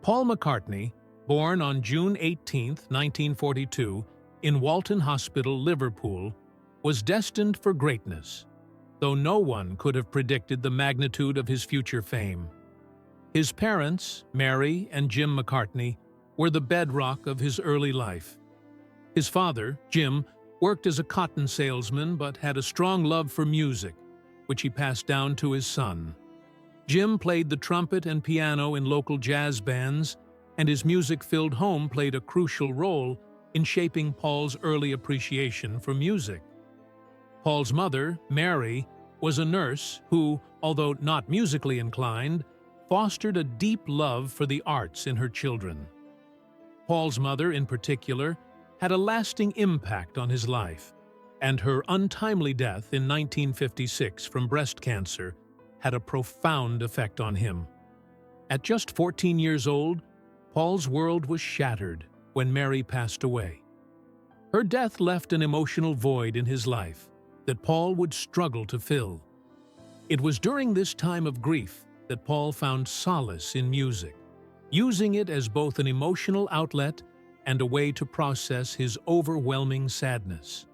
Paul McCartney, born on June 18, 1942, in Walton Hospital, Liverpool, was destined for greatness, though no one could have predicted the magnitude of his future fame. His parents, Mary and Jim McCartney, were the bedrock of his early life. His father, Jim, worked as a cotton salesman but had a strong love for music, which he passed down to his son. Jim played the trumpet and piano in local jazz bands, and his music-filled home played a crucial role in shaping Paul's early appreciation for music. Paul's mother, Mary, was a nurse who, although not musically inclined, fostered a deep love for the arts in her children. Paul's mother, in particular, had a lasting impact on his life, and her untimely death in 1956 from breast cancer had a profound effect on him. At just 14 years old, Paul's world was shattered when Mary passed away. Her death left an emotional void in his life that Paul would struggle to fill. It was during this time of grief that Paul found solace in music, using it as both an emotional outlet and a way to process his overwhelming sadness.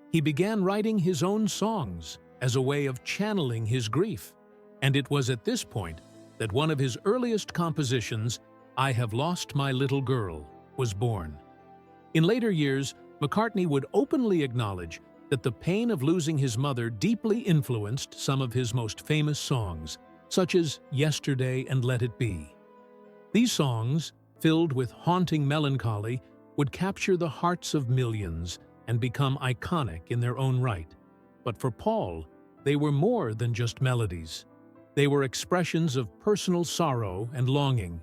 He began writing his own songs as a way of channeling his grief, and it was at this point that one of his earliest compositions, "I Have Lost My Little Girl," was born. In later years, McCartney would openly acknowledge that the pain of losing his mother deeply influenced some of his most famous songs, such as "Yesterday" and "Let It Be." These songs, filled with haunting melancholy, would capture the hearts of millions and become iconic in their own right. But for Paul, they were more than just melodies. They were expressions of personal sorrow and longing.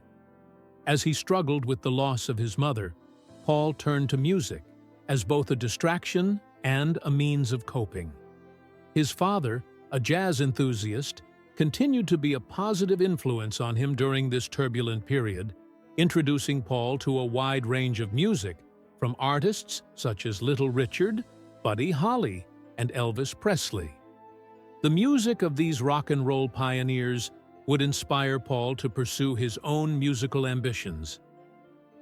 As he struggled with the loss of his mother, Paul turned to music as both a distraction and a means of coping. His father, a jazz enthusiast, continued to be a positive influence on him during this turbulent period, introducing Paul to a wide range of music from artists such as Little Richard, Buddy Holly, and Elvis Presley. The music of these rock and roll pioneers would inspire Paul to pursue his own musical ambitions.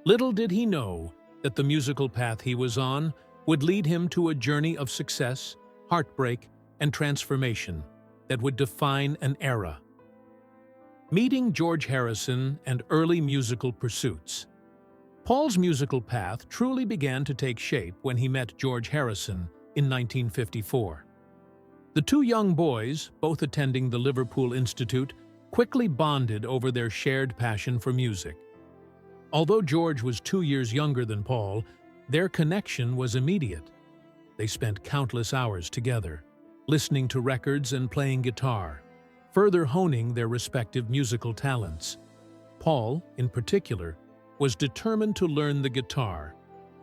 Little did he know that the musical path he was on would lead him to a journey of success, heartbreak, and transformation that would define an era. Meeting George Harrison and early musical pursuits. Paul's musical path truly began to take shape when he met George Harrison in 1954. The two young boys, both attending the Liverpool Institute, quickly bonded over their shared passion for music. Although George was 2 years younger than Paul, their connection was immediate. They spent countless hours together, listening to records and playing guitar, further honing their respective musical talents. Paul, in particular, was determined to learn the guitar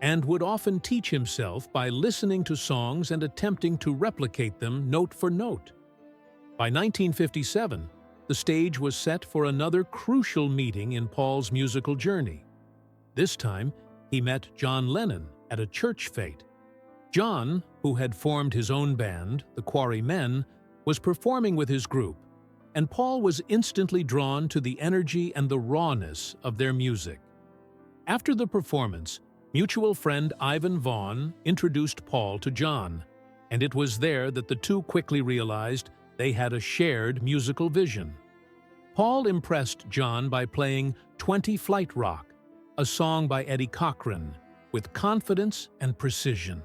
and would often teach himself by listening to songs and attempting to replicate them note for note. By 1957, the stage was set for another crucial meeting in Paul's musical journey. This time, he met John Lennon at a church fete. John, who had formed his own band, the Quarrymen, was performing with his group, and Paul was instantly drawn to the energy and the rawness of their music. After the performance, mutual friend Ivan Vaughan introduced Paul to John, and it was there that the two quickly realized they had a shared musical vision. Paul impressed John by playing 20 Flight Rock, a song by Eddie Cochran, with confidence and precision.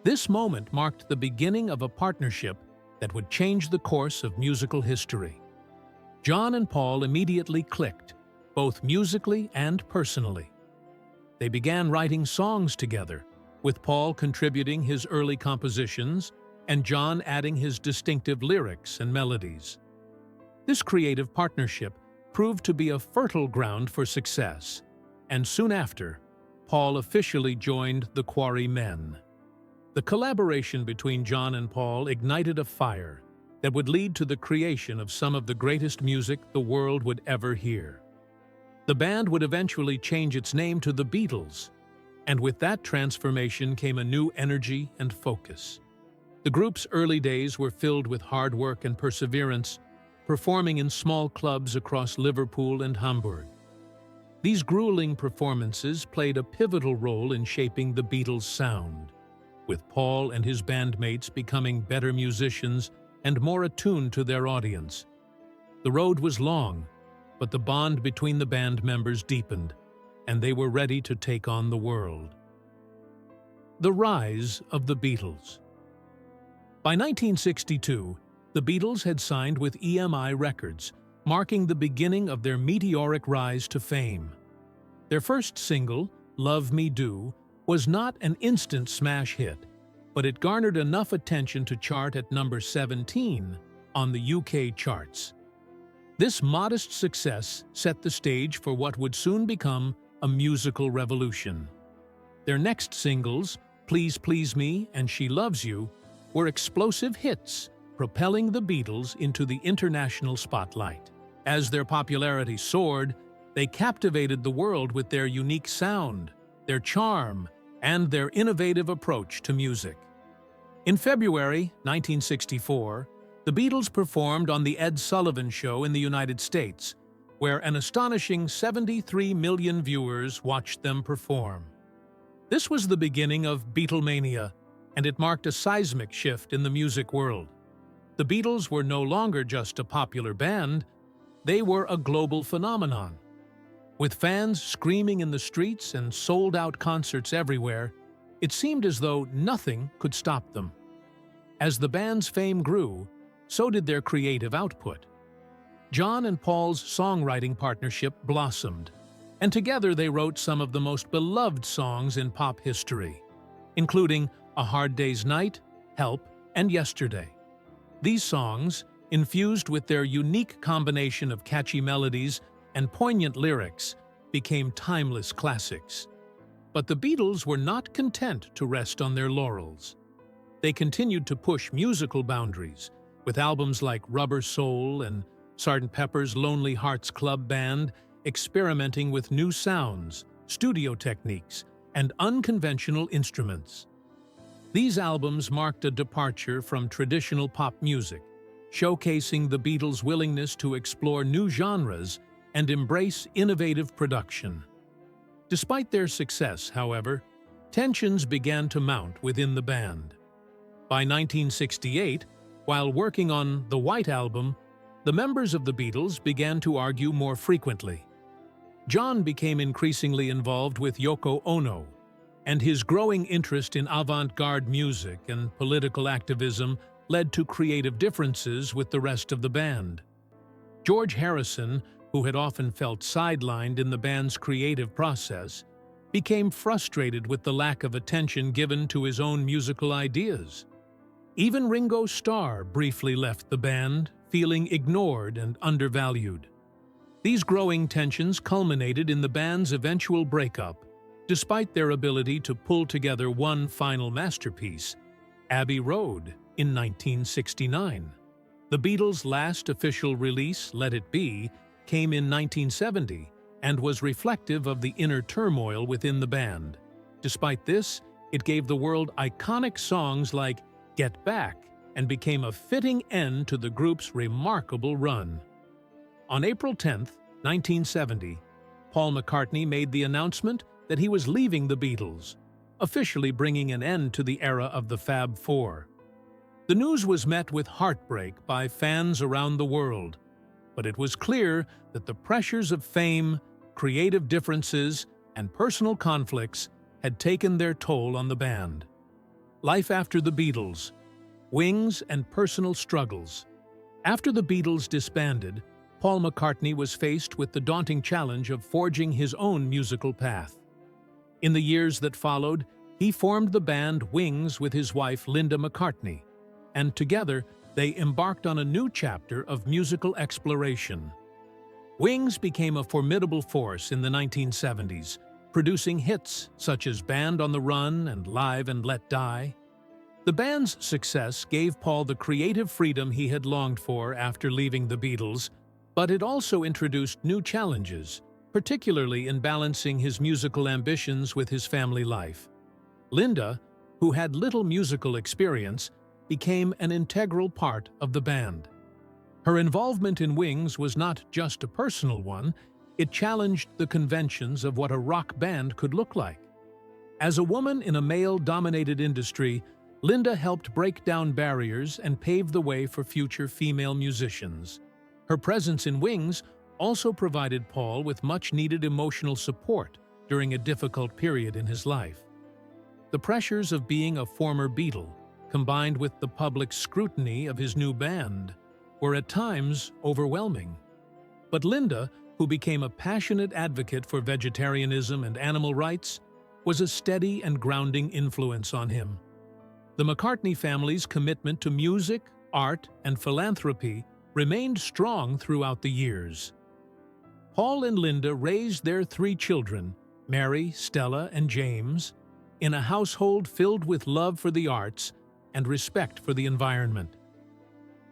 This moment marked the beginning of a partnership that would change the course of musical history. John and Paul immediately clicked, both musically and personally. They began writing songs together, with Paul contributing his early compositions and John adding his distinctive lyrics and melodies. This creative partnership proved to be a fertile ground for success, and soon after, Paul officially joined the Quarrymen. The collaboration between John and Paul ignited a fire that would lead to the creation of some of the greatest music the world would ever hear. The band would eventually change its name to the Beatles, and with that transformation came a new energy and focus. The group's early days were filled with hard work and perseverance, performing in small clubs across Liverpool and Hamburg. These grueling performances played a pivotal role in shaping the Beatles' sound, with Paul and his bandmates becoming better musicians and more attuned to their audience. The road was long, but the bond between the band members deepened, and they were ready to take on the world. The rise of the Beatles. By 1962, the Beatles had signed with EMI Records, marking the beginning of their meteoric rise to fame. Their first single, Love Me Do, was not an instant smash hit, but it garnered enough attention to chart at number 17 on the UK charts. This modest success set the stage for what would soon become a musical revolution. Their next singles, Please Please Me and She Loves You, were explosive hits, propelling the Beatles into the international spotlight. As their popularity soared, they captivated the world with their unique sound, their charm, and their innovative approach to music. In February 1964, the Beatles performed on The Ed Sullivan Show in the United States, where an astonishing 73 million viewers watched them perform. This was the beginning of Beatlemania, and it marked a seismic shift in the music world. The Beatles were no longer just a popular band, they were a global phenomenon. With fans screaming in the streets and sold-out concerts everywhere, it seemed as though nothing could stop them. As the band's fame grew, so did their creative output. John and Paul's songwriting partnership blossomed, and together they wrote some of the most beloved songs in pop history, including A Hard Day's Night, Help, and Yesterday. These songs, infused with their unique combination of catchy melodies and poignant lyrics, became timeless classics. But the Beatles were not content to rest on their laurels. They continued to push musical boundaries, with albums like Rubber Soul and Sgt. Pepper's Lonely Hearts Club Band experimenting with new sounds, studio techniques, and unconventional instruments. These albums marked a departure from traditional pop music, showcasing the Beatles' willingness to explore new genres and embrace innovative production. Despite their success, however, tensions began to mount within the band. By 1968, while working on the White Album, the members of the Beatles began to argue more frequently. John became increasingly involved with Yoko Ono, and his growing interest in avant-garde music and political activism led to creative differences with the rest of the band. George Harrison, who had often felt sidelined in the band's creative process, became frustrated with the lack of attention given to his own musical ideas. Even Ringo Starr briefly left the band, feeling ignored and undervalued. These growing tensions culminated in the band's eventual breakup, despite their ability to pull together one final masterpiece, Abbey Road, in 1969. The Beatles' last official release, Let It Be, came in 1970 and was reflective of the inner turmoil within the band. Despite this, it gave the world iconic songs like Get Back and became a fitting end to the group's remarkable run. On April 10, 1970, Paul McCartney made the announcement that he was leaving the Beatles, officially bringing an end to the era of the Fab Four. The news was met with heartbreak by fans around the world, but it was clear that the pressures of fame, creative differences, and personal conflicts had taken their toll on the band. Life after the Beatles, wings and personal struggles. After the Beatles disbanded, Paul McCartney was faced with the daunting challenge of forging his own musical path. In the years that followed, he formed the band Wings with his wife Linda McCartney, and together they embarked on a new chapter of musical exploration. Wings became a formidable force in the 1970s, producing hits such as Band on the Run and Live and Let Die. The band's success gave Paul the creative freedom he had longed for after leaving the Beatles, but it also introduced new challenges, particularly in balancing his musical ambitions with his family life. Linda, who had little musical experience, became an integral part of the band. Her involvement in Wings was not just a personal one, It challenged the conventions of what a rock band could look like. As a woman in a male-dominated industry, Linda helped break down barriers and pave the way for future female musicians. Her presence in Wings also provided Paul with much-needed emotional support during a difficult period in his life. The pressures of being a former Beatle, combined with the public scrutiny of his new band, were at times overwhelming. But Linda, who became a passionate advocate for vegetarianism and animal rights, was a steady and grounding influence on him. The McCartney family's commitment to music, art, and philanthropy remained strong throughout the years. Paul and Linda raised their 3 children, Mary, Stella, and James, in a household filled with love for the arts and respect for the environment.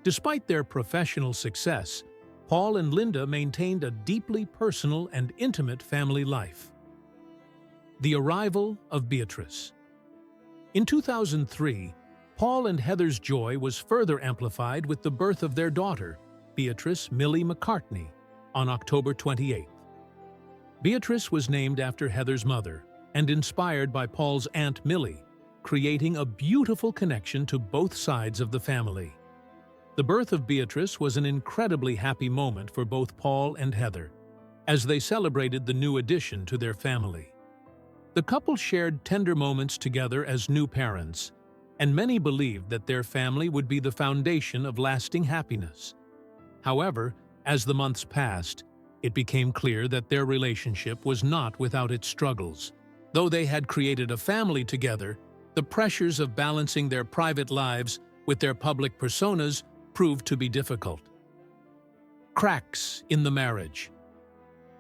Despite their professional success, Paul and Linda maintained a deeply personal and intimate family life. The arrival of Beatrice. In 2003, Paul and Heather's joy was further amplified with the birth of their daughter, Beatrice Millie McCartney, on October 28th. Beatrice was named after Heather's mother and inspired by Paul's Aunt Millie, creating a beautiful connection to both sides of the family. The birth of Beatrice was an incredibly happy moment for both Paul and Heather, as they celebrated the new addition to their family. The couple shared tender moments together as new parents, and many believed that their family would be the foundation of lasting happiness. However, as the months passed, it became clear that their relationship was not without its struggles. Though they had created a family together, the pressures of balancing their private lives with their public personas proved to be difficult. Cracks in the marriage.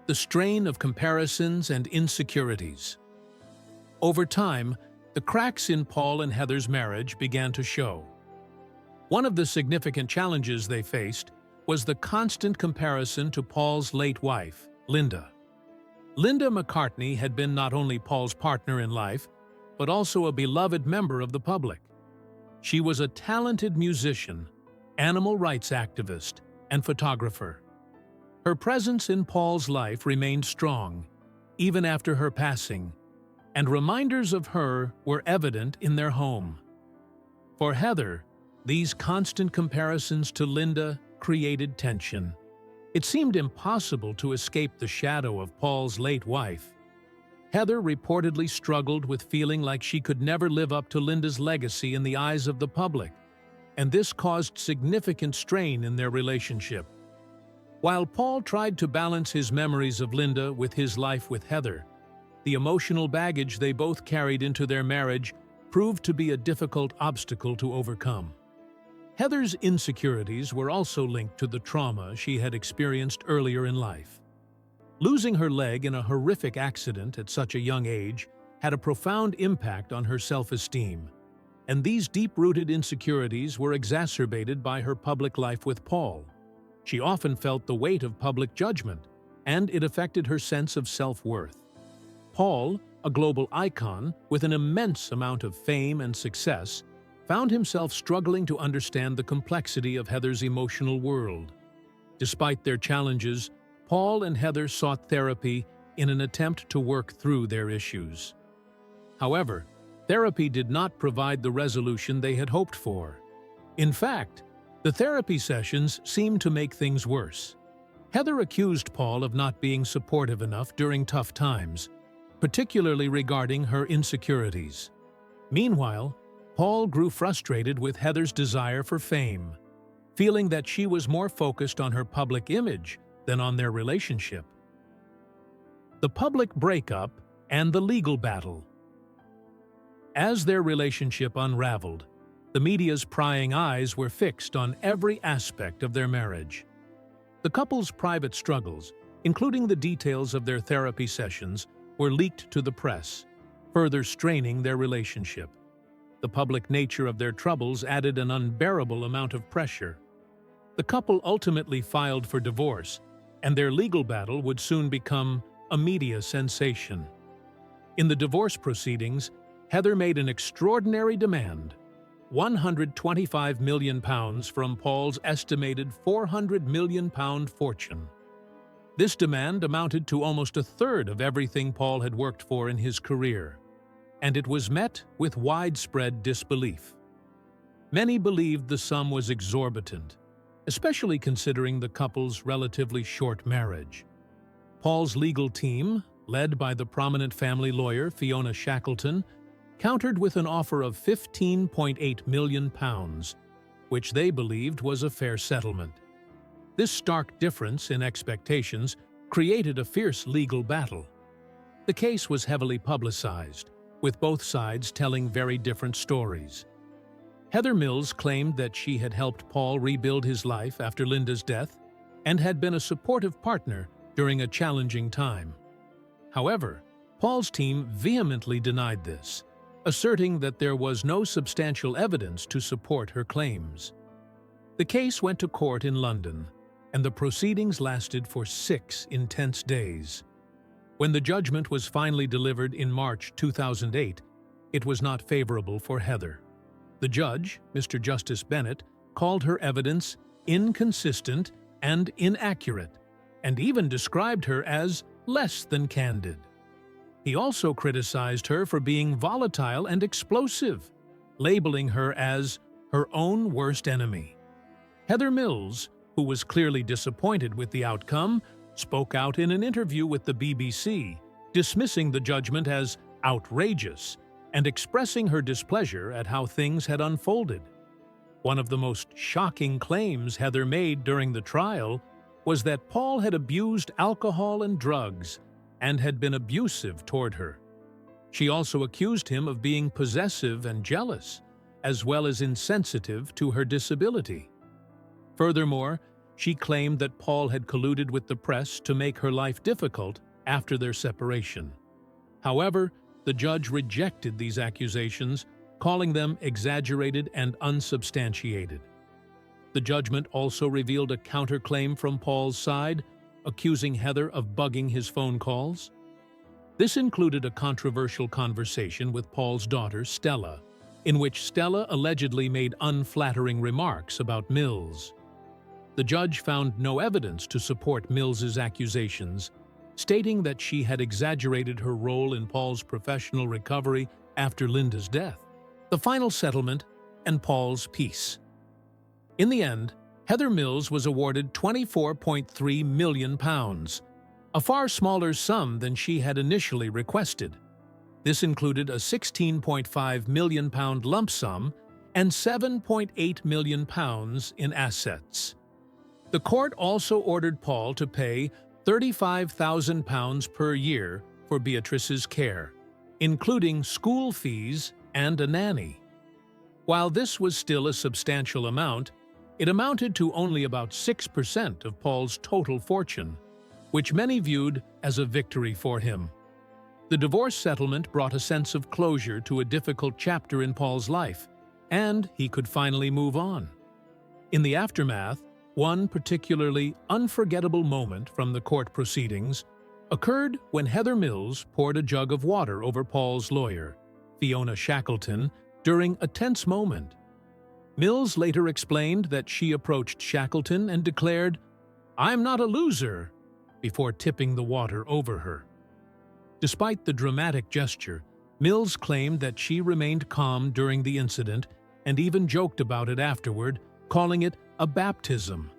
The strain of comparisons and insecurities. Over time, the cracks in Paul and Heather's marriage began to show. One of the significant challenges they faced was the constant comparison to Paul's late wife, Linda. Linda McCartney had been not only Paul's partner in life, but also a beloved member of the public. She was a talented musician, animal rights activist, and photographer. Her presence in Paul's life remained strong, even after her passing, and reminders of her were evident in their home. For Heather, these constant comparisons to Linda created tension. It seemed impossible to escape the shadow of Paul's late wife. Heather reportedly struggled with feeling like she could never live up to Linda's legacy in the eyes of the public, and this caused significant strain in their relationship. While Paul tried to balance his memories of Linda with his life with Heather, the emotional baggage they both carried into their marriage proved to be a difficult obstacle to overcome. Heather's insecurities were also linked to the trauma she had experienced earlier in life. Losing her leg in a horrific accident at such a young age had a profound impact on her self-esteem, and these deep-rooted insecurities were exacerbated by her public life with Paul. She often felt the weight of public judgment, and it affected her sense of self-worth. Paul, a global icon with an immense amount of fame and success, found himself struggling to understand the complexity of Heather's emotional world. Despite their challenges, Paul and Heather sought therapy in an attempt to work through their issues. However, therapy did not provide the resolution they had hoped for. In fact, the therapy sessions seemed to make things worse. Heather accused Paul of not being supportive enough during tough times, particularly regarding her insecurities. Meanwhile, Paul grew frustrated with Heather's desire for fame, feeling that she was more focused on her public image than on their relationship. The public breakup and the legal battle. As their relationship unraveled, the media's prying eyes were fixed on every aspect of their marriage. The couple's private struggles, including the details of their therapy sessions, were leaked to the press, further straining their relationship. The public nature of their troubles added an unbearable amount of pressure. The couple ultimately filed for divorce, and their legal battle would soon become a media sensation. In the divorce proceedings, Heather made an extraordinary demand: £125 million from Paul's estimated £400 million fortune. This demand amounted to almost a third of everything Paul had worked for in his career, and it was met with widespread disbelief. Many believed the sum was exorbitant, especially considering the couple's relatively short marriage. Paul's legal team, led by the prominent family lawyer Fiona Shackleton, countered with an offer of £15.8 million, which they believed was a fair settlement. This stark difference in expectations created a fierce legal battle. The case was heavily publicized, with both sides telling very different stories. Heather Mills claimed that she had helped Paul rebuild his life after Linda's death and had been a supportive partner during a challenging time. However, Paul's team vehemently denied this, asserting that there was no substantial evidence to support her claims. The case went to court in London, and the proceedings lasted for 6 intense days. When the judgment was finally delivered in March 2008, it was not favorable for Heather. The judge, Mr. Justice Bennett, called her evidence inconsistent and inaccurate, and even described her as less than candid. He also criticized her for being volatile and explosive, labeling her as her own worst enemy. Heather Mills, who was clearly disappointed with the outcome, spoke out in an interview with the BBC, dismissing the judgment as outrageous and expressing her displeasure at how things had unfolded. One of the most shocking claims Heather made during the trial was that Paul had abused alcohol and drugs and had been abusive toward her. She also accused him of being possessive and jealous, as well as insensitive to her disability. Furthermore, she claimed that Paul had colluded with the press to make her life difficult after their separation. However, the judge rejected these accusations, calling them exaggerated and unsubstantiated. The judgment also revealed a counterclaim from Paul's side, accusing Heather of bugging his phone calls. This included a controversial conversation with Paul's daughter, Stella, in which Stella allegedly made unflattering remarks about Mills. The judge found no evidence to support Mills's accusations, stating that she had exaggerated her role in Paul's professional recovery after Linda's death. The final settlement and Paul's peace. In the end, Heather Mills was awarded £24.3 million, a far smaller sum than she had initially requested. This included a £16.5 million lump sum and £7.8 million in assets. The court also ordered Paul to pay £35,000 per year for Beatrice's care, including school fees and a nanny. While this was still a substantial amount, it amounted to only about 6% of Paul's total fortune, which many viewed as a victory for him. The divorce settlement brought a sense of closure to a difficult chapter in Paul's life, and he could finally move on. In the aftermath, one particularly unforgettable moment from the court proceedings occurred when Heather Mills poured a jug of water over Paul's lawyer, Fiona Shackleton, during a tense moment. Mills later explained that she approached Shackleton and declared, "I'm not a loser," before tipping the water over her. Despite the dramatic gesture, Mills claimed that she remained calm during the incident and even joked about it afterward, calling it a baptism.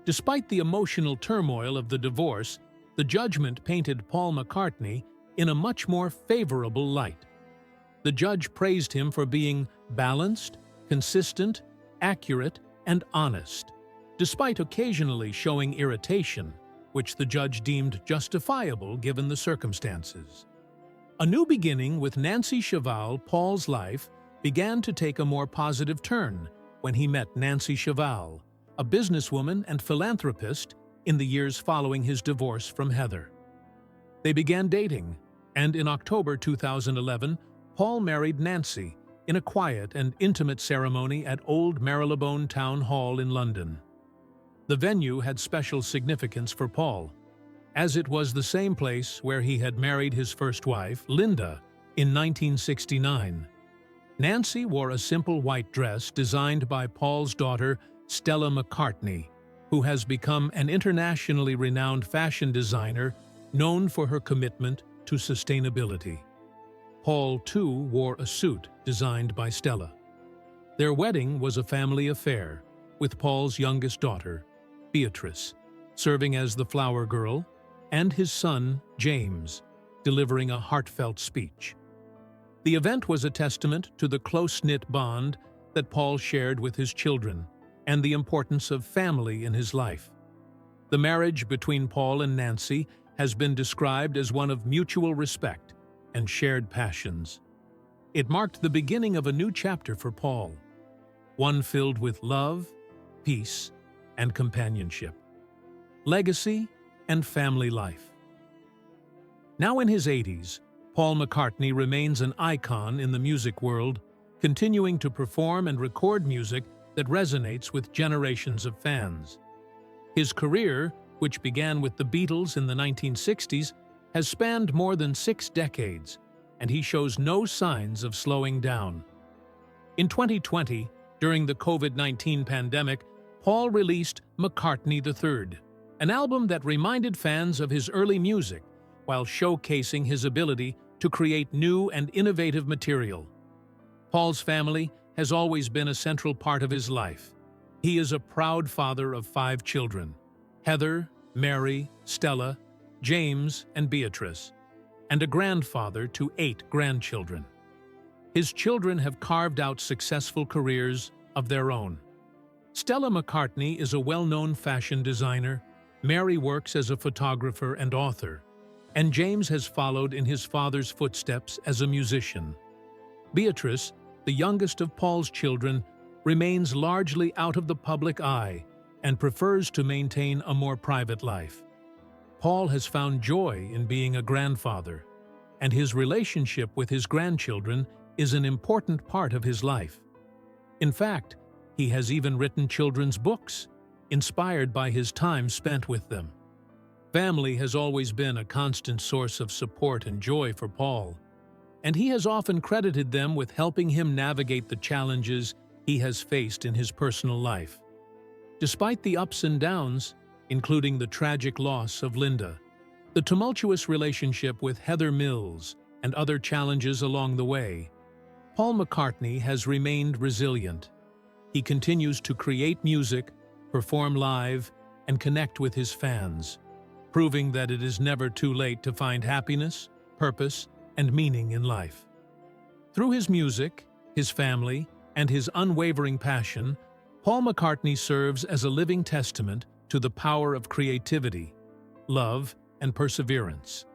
Despite the emotional turmoil of the divorce, the judgment painted Paul McCartney in a much more favorable light. The judge praised him for being balanced, consistent, accurate, and honest, despite occasionally showing irritation, which the judge deemed justifiable given the circumstances. A new beginning with Nancy Cheval, Paul's life, began to take a more positive turn when he met Nancy Cheval, a businesswoman and philanthropist, in the years following his divorce from Heather. They began dating, and in October 2011, Paul married Nancy in a quiet and intimate ceremony at Old Marylebone Town Hall in London. The venue had special significance for Paul, as it was the same place where he had married his first wife, Linda, in 1969. Nancy wore a simple white dress designed by Paul's daughter, Stella McCartney, who has become an internationally renowned fashion designer known for her commitment to sustainability. Paul, too, wore a suit designed by Stella. Their wedding was a family affair, with Paul's youngest daughter, Beatrice, serving as the flower girl, and his son, James, delivering a heartfelt speech. The event was a testament to the close-knit bond that Paul shared with his children and the importance of family in his life. The marriage between Paul and Nancy has been described as one of mutual respect and shared passions. It marked the beginning of a new chapter for Paul, one filled with love, peace, and companionship, legacy, and family life. Now in his 80s, Paul McCartney remains an icon in the music world, continuing to perform and record music that resonates with generations of fans. His career, which began with the Beatles in the 1960s, has spanned more than 6 decades, and he shows no signs of slowing down. In 2020, during the COVID-19 pandemic, Paul released McCartney III, an album that reminded fans of his early music while showcasing his ability to create new and innovative material. Paul's family has always been a central part of his life. He is a proud father of 5 children: Heather, Mary, Stella, James, and Beatrice, and a grandfather to 8 grandchildren. His children have carved out successful careers of their own. Stella McCartney is a well-known fashion designer, Mary works as a photographer and author, and James has followed in his father's footsteps as a musician. Beatrice, the youngest of Paul's children, remains largely out of the public eye and prefers to maintain a more private life. Paul has found joy in being a grandfather, and his relationship with his grandchildren is an important part of his life. In fact, he has even written children's books, inspired by his time spent with them. Family has always been a constant source of support and joy for Paul, and he has often credited them with helping him navigate the challenges he has faced in his personal life. Despite the ups and downs, including the tragic loss of Linda, the tumultuous relationship with Heather Mills, and other challenges along the way, Paul McCartney has remained resilient. He continues to create music, perform live, and connect with his fans, proving that it is never too late to find happiness, purpose, and meaning in life. Through his music, his family, and his unwavering passion, Paul McCartney serves as a living testament to the power of creativity, love, and perseverance.